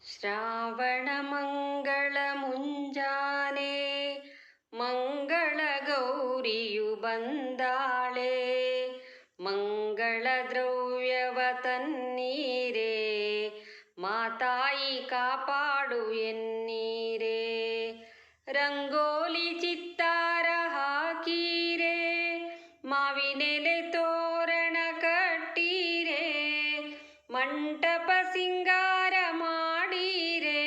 ಶ್ರಾವಣ ಮಂಗಳ ಮುಂಜಾನೆ ಮಂಗಳ ಗೌರಿಯು ಬಂದಾಳೆ. ಮಂಗಳ ದ್ರವ್ಯವ ತನ್ನೀರೆ ಮಾತಾಯಿ ಕಾಪಾಡು ಎನ್ನೀರೆ. ರಂಗೋಲಿ ಚಿತ್ತಾರ ಹಾಕೀರೆ ಮಾವಿನೆಲೆ ತೋರಣ ಕಟ್ಟೀರೆ. ಮಂಟಪ ಸಿಂಗಾರ ಮಾಡೀರೆ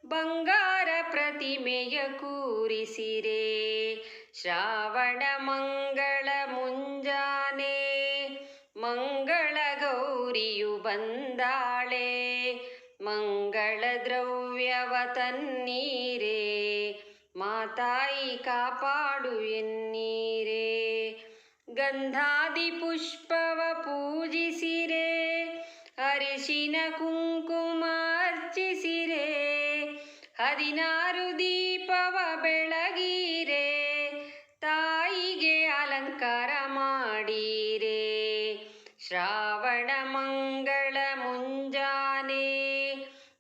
ಬಂಗಾರ ಪ್ರತಿಮೆಯ ಕೂರಿಸಿರೆ. ಶ್ರಾವಣ ಮಂಗಳ ಮುಂಜಾನೆ ಮಂಗಳ ಗೌರಿಯು ಬಂದಾಳೆ. ಮಂಗಳ ದ್ರವ್ಯವ ತನ್ನೀರೆ ಮಾತಾಯಿ ಕಾಪಾಡು ಎನ್ನೀರೆ. ಗಂಧಾದಿ ಪುಷ್ಪವ ಪೂಜಿಸಿರೆ ಅರಿಶಿನ ಕುಂಕುಮ ಅರ್ಚಿಸಿರೆ. 16 ದೀಪವ ಬೆಳಗೀರೆ ತಾಯಿಗೆ ಅಲಂಕಾರ ಮಾಡೀರೆ. ಶ್ರಾವಣ ಮಂಗಳ ಮುಂಜಾನೆ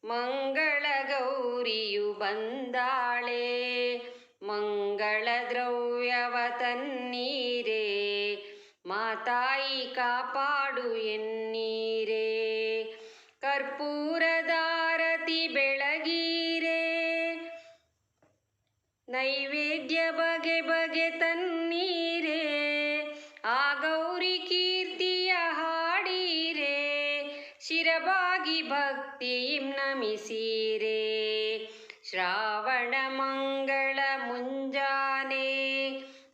ಮಂಗಳ ಗೌರಿಯು ಬಂದಾಳೆ. ಮಂಗಳ ದ್ರವ್ಯವ ತನ್ನೀರೆ ಮಾತಾಯಿ ಕಾಪಾಡು ಎನ್ನೀರೆ. ಕರ್ಪೂರದಾರತಿ ಬೆಳಗೀರೆ ನೈವೇದ್ಯ ಬಗೆ ಬಗೆ ತನ್ನೀರೆ. ಆ ಗೌರಿ ಕೀರ್ತಿಯ ಹಾಡೀರೆ ಶಿರಬಾಗಿ ಭಕ್ತಿ ನಮಿಸೀರೆ. ಶ್ರಾವಣ